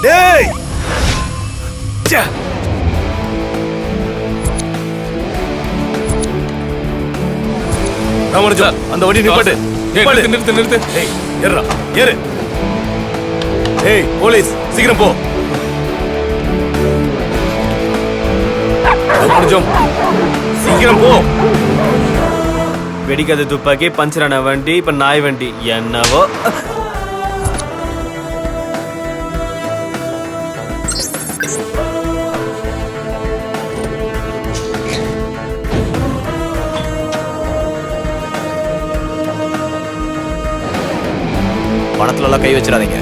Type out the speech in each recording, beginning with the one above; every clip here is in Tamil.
டேய் ராமராஜா அந்த வண்டி நிப்பாட்டு. நிறுத்து நிறுத்து. ஏய் ஏறுடா ஏறு. ஏய் போலீஸ் சீக்கிரம் போ. ராமராஜம் சீக்கிரம் போ. வெடிக்காத துப்பாக்கி, பஞ்சரான வண்டி, இப்ப நாய் வண்டி என்னவோ. பணத்துல எல்லாம் கை வச்சிடாதீங்க.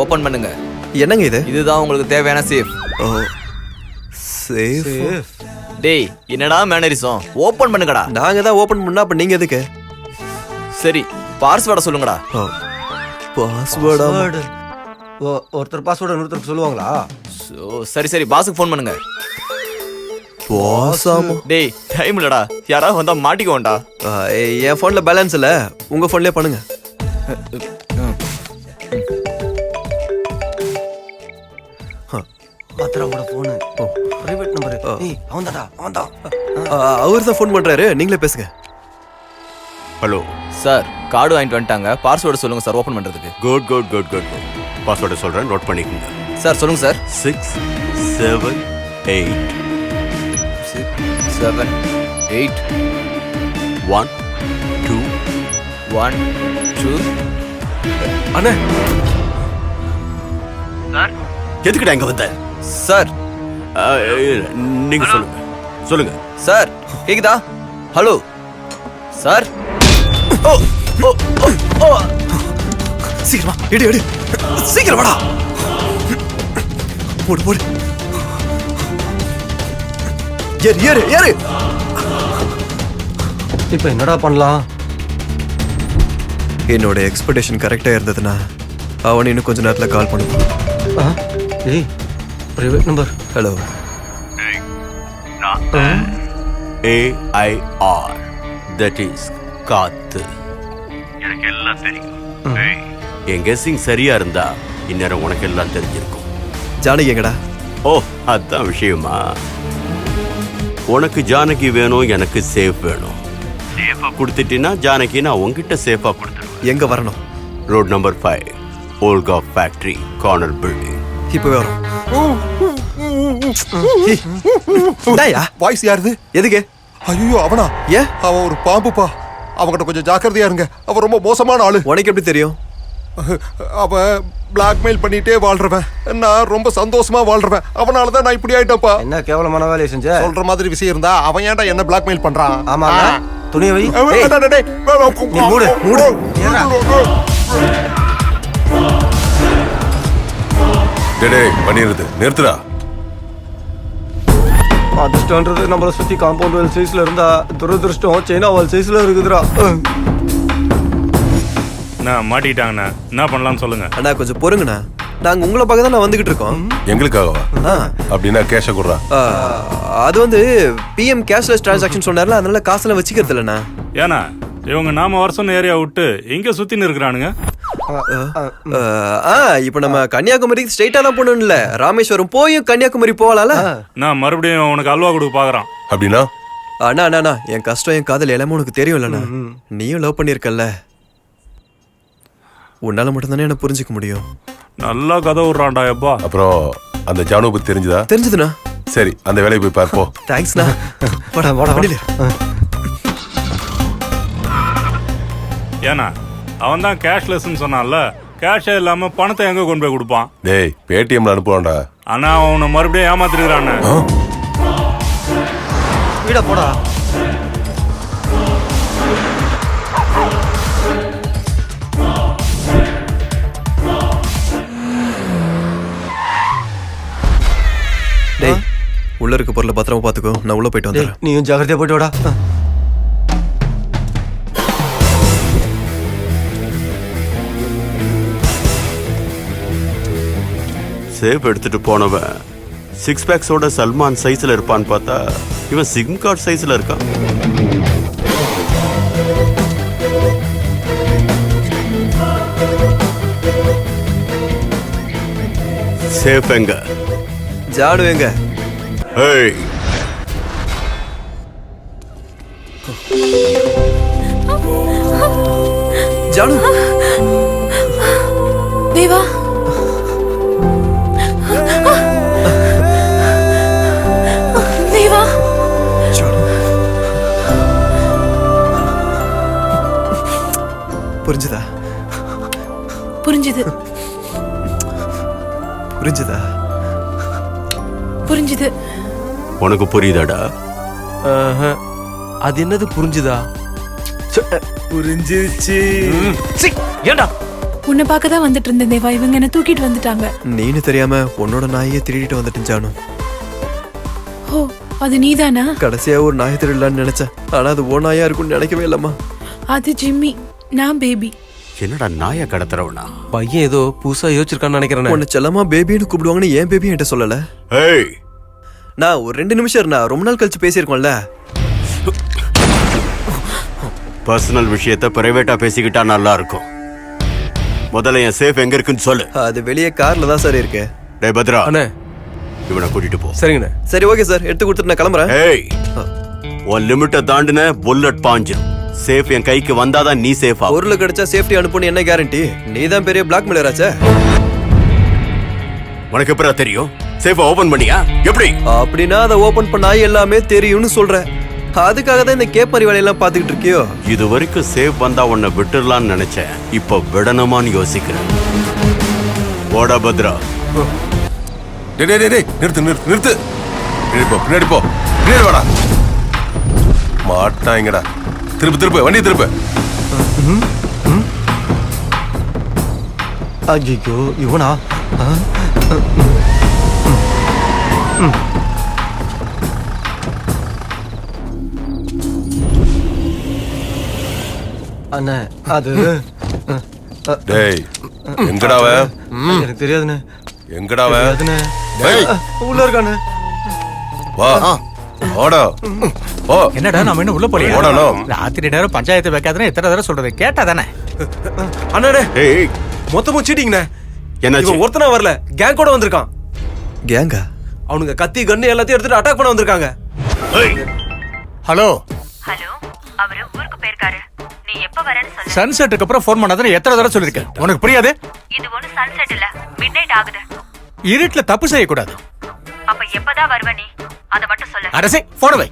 ஓபன் பண்ணுங்க. என்னங்க இது? இதுதான் உங்களுக்கு தேவையான சேஃப். ஓ சேஃப். டேய் என்னடா மேனரிசம், ஓபன் பண்ணுங்கடா. நாங்க தான் ஓபன் பண்ணா அப்ப நீங்க எதுக்கு? சரி பாஸ்வேர்டை சொல்லுங்கடா. பாஸ்வேர்டா? ஒருத்தர் பாஸ்வேர்டு இன்னொருத்தருக்கு சொல்லுவாங்களா? சரி சரி பாஸுக்கு ஃபோன் பண்ணுங்க. பாசாமா? டேய் டைம் இல்லடா, யாராவது வந்தா மாட்டிக்கோண்டா. என் போன்ல பேலன்ஸ் இல்ல, உங்க போன்லயே பண்ணுங்க. பத்ராவோட போன். Private number. ஏய் அவன்டா அவன்தான். அவர் தான் ஃபோன் பண்றாரு, நீங்களே பேசுங்க. ஹலோ சார், கார்டு வாங்கிட்டு வந்துட்டாங்க. பாஸ்வேர்டு சொல்லுங்க சார் ஓபன் பண்றதுக்கு. Good good good good good. Password சொல்றேன், நோட் பண்ணிக்கோங்க. சார் சொல்லுங்க சார். 6 7 8 6 7 8 1 2 1 2. அண்ணே எதுக்குடா இங்க வந்த? சார் நீங்க சொல்லுங்க சொல்லுங்க. சார் கேக்குதா? Hello sir. ஓ ஓ ஓ சீக்கிரமா எடு எடு, சீக்கிரம் வாடா. போடு போடு. ஏறு ஏறு ஏறு. இப்போ என்னடா பண்ணலாம்? என்னோட எக்ஸ்பெக்டேஷன் கரெக்டா இருந்ததுன்னா அவன் இன்னும் கொஞ்ச நேரத்துல கால் பண்ணுவான். ஏய் private number. Hello. AIR, that is காத்து. எனக்கு எல்லாம் தெரியும். என் கெஸ்ஸிங் சரியா இருந்தா இந்நேரம் உனக்கு எல்லாம் தெரிஞ்சிருக்கும். ஜானகி எங்கடா? ஓ அதான் விஷயமா? உனக்கு ஜானகி வேணும், எனக்கு சேஃப் வேணும். சேஃபா கொடுத்துட்டீங்கன்னா ஜானகி நான் உங்ககிட்ட சேஃபா கொடுத்துருவேன். எங்க வரணும்? Road number 5, Olga factory, corner building. இப்போ வரும். வாய்ஸ் யாருது? எதுக்கு? ஐயோ அவனா? ஏன்? அவன் ஒரு பாம்புப்பா. அவங்கிட்ட கொஞ்சம் ஜாக்கிரதையா இருங்க. அவன் ரொம்ப மோசமான ஆளு. உனக்கு எப்படி தெரியும்? அவன் பிளாக்மெயில் பண்ணிட்டே வாழ்றவன். நான் ரொம்ப சந்தோஷமா வாழ்றவன். அவனாலதான் நான் இப்படி ஆயிட்டப்பா. என்ன கேவலமான வேலையை செஞ்ச? சொல்ற மாதிரி விஷயம் இருந்தா அவன் ஏன்டா என்ன பிளாக்மெயில் பண்றான்? ஆமா துணியை வை. நீ மூடு மூடு. பண்ணிருது நிறுத்துடா. அதிர்ஷ்டம்ன்றது நம்மளை சுத்தி காம்பவுண்ட் வால் சைஸ்ல இருந்தா, துரதிருஷ்டம் சைனா வால் சைஸ்ல இருக்குதுடா. நான் மாட்டிட்டாங்கண்ணா, என்ன பண்ணலாம்னு சொல்லுங்க. அண்ணா கொஞ்சம் பொறுங்கண்ணா, நாங்க உங்களை பார்க்க தான் வந்துகிட்டு இருக்கோம். எங்களுக்காகவா? அப்படின்னா கேஷ குடுறா. அது வந்து PM கேஷ்லெஸ் டிரான்சாக்ஷன் சொன்னார்ல, அதனால காசெல்லாம் வச்சுக்கிறது இல்லைண்ணா. ஏன்னா இவங்க நாம வருஷம் ஏரியா விட்டு எங்க சுத்தின்னு இருக்கிறானுங்க. இப்ப நம்ம கன்னியாகுமரிக்கு ஸ்ட்ரைட்டா தான் போகணும்ல, ராமேஸ்வரம் போயும் கன்னியாகுமரி போகலாம்ல. நான் மறுபடியும் உனக்கு அல்வா கொடுக்க பாக்குறான். அப்படின்னா அண்ணா அண்ணா என் கஷ்டம் என் காதல் எல்லாமே உனக்கு தெரியும் இல்லண்ணா. நீயும் லவ் பண்ணிருக்கல்ல, உன்னால மட்டும்தானே என்ன புரிஞ்சுக்க முடியும். நல்லா கதை விடுறான்டா எப்பா. அப்புறம் அந்த ஜானு பத்தி தெரிஞ்சுதா? தெரிஞ்சதுண்ணா. சரி அந்த வேலையை போய் பார்ப்போம். தேங்க்ஸ்ண்ணா. வாடா வாடா. ஏன்னா அவன் தான் கேஷ்லெஸ்ன்னு சொன்னான்ல, கேஷே இல்லாம பணத்தை எங்க கொண்டு போய் கொடுப்பான்? டேய் பேடிஎம்ல அனுப்புவான்டா. ஆனா அவனை மறுபடியும் ஏமாத்திருக்கிறான். வீட போடா. டேய் உள்ள இருக்க பொருளை பத்திரமா பாத்துக்கோ, நான் உள்ள போயிட்டு வந்துடுறேன். நீயும் ஜாக்கிரதையா போயிட்டு வாடா. சேஃப் எடுத்துட்டு போனவன் சிக்ஸ் பேக்ஸோட சல்மான் சைஸ்ல இருப்பான்னு பார்த்தா இவன் சிம் கார்டு சைஸ்ல இருக்கான். சேஃப் எங்க? ஜானு எங்க? ஏய், ஜானு தேவா, தேவா, ஜானு புரிஞ்சுதா? புரிஞ்சுது புரிஞ்சுதா? புரிஞ்சுது. உனக்கு புரியுதாடா? அது என்னது புரிஞ்சுதா? புரிஞ்சிருச்சு. ஏண்டா உன்னை பார்க்க தான் வந்துட்டு இருந்தேன் தேவா. இவங்க என்ன தூக்கிட்டு வந்துட்டாங்க. நீனு தெரியாம உன்னோட நாயை திருடிட்டு வந்துட்டேன் ஜானு. ஓ, அது நீதானா? கடைசியா ஒரு நாயை திருடலான்னு நினைச்சேன். ஆனா அது ஓ நாயா இருக்கும்னு நினைக்கவே இல்லம்மா. அது ஜிம்மி, நான் பேபி. என்னடா நாயை கடத்துறவனா? பையன் ஏதோ புதுசா யோசிச்சிருக்கான்னு நினைக்கிறேன். உன்னை செல்லமா பேபின்னு கூப்பிடுவாங்கன்னு ஏன் பேபி என்கிட்ட சொல்லல? ஏய், நான் ஒரு 2 நிமிஷம் இருந்தா ரொம்ப நாள் கழிச்சு பேசியிருக்கோம்ல. பர்சனல் விஷயத்த பிரைவேட்டா பேசிக்கிட்டா நல்லா இருக்கும். முதல்ல என் சேஃப் எங்க இருக்குன்னு சொல்லு. அது வெளியே கார்ல தான் சார் இருக்கு. டேய் பத்ரா, அண்ணே இவனை கூட்டிட்டு போ. சரிங்கண்ணே. சரி ஓகே சார், எடுத்து கொடுத்துட்டு நான் கிளம்புறேன். ஏய், உன் லிமிட்ட தாண்டின புல்லட் பாஞ்சிரும். சேஃப் என் கைக்கு வந்தாதான் நீ சேஃப் ஆகும். பொருள் கிடைச்சா சேஃப்டி அனுப்புன்னு என்ன கேரண்டி? நீ தான் பெரிய பிளாக் மெயிலராச்சே. உனக்கு எப்படா தெரியும்? சேஃபை ஓபன் பண்ணியா? எப்படி? அப்படின்னா அதை ஓபன் பண்ணா எல்லாமே தெரியும்னு சொல்றேன். அதுக்காக தான் இந்த கேப்பரி வேலையெல்லாம் பாத்துக்கிட்டு இருக்கியோ? இது வரைக்கும் சேஃப் வந்தா உன்னை விட்டுடலான்னு நினைச்சேன். இப்ப விடணுமான்னு யோசிக்கிறேன். போடா பத்ரா. டேய் டேய் டேய் நிறுத்து நிறுத்து நிறுத்து. பின்னாடி போ பின்னாடி வாடா. மாட்டாங்கடா. திருப்பு திருப்பு வண்டி திருப்பு. ஐயோ, இவனா? அண்ணே, அது டேய் எங்கடா அவன்? எனக்கு தெரியாதுண்ணே. எங்கடா அவன்? தெரியாதுண்ணே. டேய் உள்ள இருக்கானே. வா ஓடா. ஓ என்னடா நம்ம என்ன உள்ள போலியா? ஓடணும். ராத்திரி நேரம் பஞ்சாயத்து வைக்காதுன்னு எத்தனை தடவை சொல்றது? கேட்டா தானே? அண்ணாடே ஏய், மொத்தமும் சீட்டிங்கண்ணே. என்னாச்சு? இவன் ஒருத்தனா வரல, கேங் கூட வந்திருக்கான். கேங்கா? அவனுங்க கத்தி கன்னு எல்லாத்தையும் எடுத்துட்டு அட்டாக் பண்ண வந்திருக்காங்க. ஹலோ, ஹலோ, அவரு ஊருக்கு போயிருக்காரு. நீ எப்ப வரேன்னு சொல்லு. சன்செட்டுக்கு அப்புறம் ஃபோன் பண்ணாதானே எத்தனை தடவை சொல்லிருக்கேன். உனக்கு புரியாது? இது ஒண்ணு சன்செட் இல்ல, மிட்நைட் ஆகுது. இருட்டுல தப்பு செய்யக்கூடாது. அப்ப எப்பதான் வருவ நீ? அத மட்டும் சொல்லு. அரசே போன வை.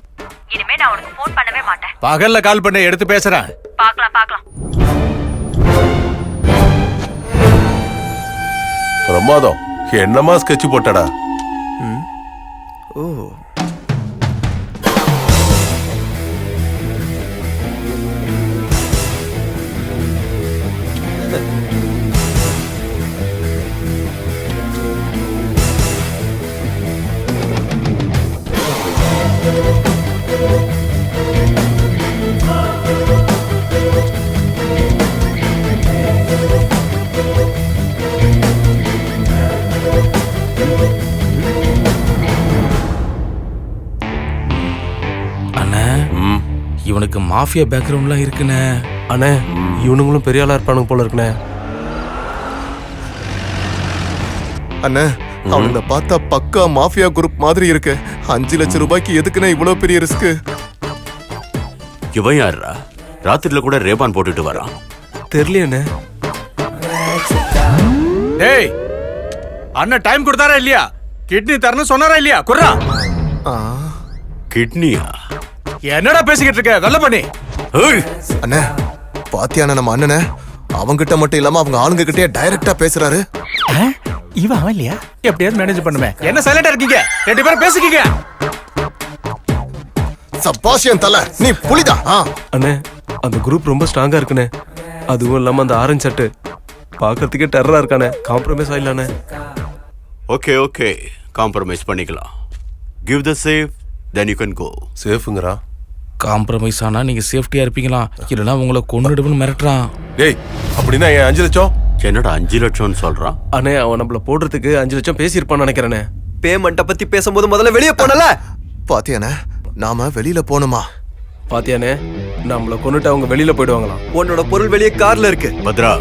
இனிமே நான் உனக்கு ஃபோன் பண்ணவே மாட்டேன். பகல்ல கால் பண்ண எடுத்து பேசுறேன். பார்க்கலாம் பார்க்கலாம். பிரமாதம். என்னமா ஸ்கெட்ச் போட்டடா? ஓ, இவனுக்கு மாஃபியா பேக்ரவுண்ட்லாம் இருக்குண்ணே. அண்ணே இவனுங்களும் பெரிய ஆளா இருப்பானுங்க போல இருக்குண்ணே. அண்ணே, அவனை பார்த்தா பக்கா மாஃபியா குரூப் மாதிரி இருக்கு. 5 லட்சம் ரூபாய்க்கு எதுக்குண்ணே இவ்வளவு பெரிய ரிஸ்க்? இவன் யாரா? ராத்திரில கூட ரேபான் போட்டுட்டு வரான். தெரியலையே. டேய், அண்ணன் டைம் கொடுத்தாரா இல்லையா? கிட்னி தரணும் சொன்னாரா இல்லையா? குர்ரா. கிட்னியா? என்னடா பேசிக்கிட்டு இருக்க? வெள்ள பண்ணி. அண்ணே, பாத்தியான நம்ம அண்ணனை அவங்கிட்ட மட்டும் இல்லாம அவங்க ஆளுங்க கிட்டே டைரக்டா பேசுறாரு. இவன் அவன் இல்லையா? எப்படியாவது மேனேஜ் பண்ணுமே. என்ன சைலண்டா இருக்கீங்க? 2 பேரும் பேசிக்கீங்க. சபாஷியன் தல, நீ புலிதா? அண்ணே அந்த குரூப் ரொம்ப ஸ்ட்ராங்கா இருக்குண்ணே. அதுவும் இல்லாம அந்த ஆரஞ்சு சட்டு பாக்கிறதுக்கே டெரரா இருக்கானே. காம்ப்ரமைஸ் ஆயிடலானே. ஓகே ஓகே, காம்ப்ரமைஸ் பண்ணிக்கலாம். Give the safe, then you can go. சேஃப்ங்கறா. காம்ப்ரமைஸ் ஆனா நீங்க சேஃப்டியா இருப்பீங்களா? இல்லனா உங்களை கொன்னுடுவேன்னு மிரட்டறான். டேய், அப்படினா ஏன் 5 லட்சம்? என்னடா 5 லட்சம்னு சொல்றான்? அண்ணே அவன் நம்மள போடுறதுக்கு 5 லட்சம் பேசியிருப்பான்னு நினைக்கிறேனே. பேமெண்ட்டை பத்தி பேசும்போது முதல்ல வெளியே போனல. பாத்தியாண்ணே நாம வெளியில போகணுமா? பாத்தியானே நம்மள கொண்டுட்டு அவங்க வெளியில போயிடுவாங்களாம். உன்னோட பொருள் வெளியே கார்ல இருக்கு. பத்ரா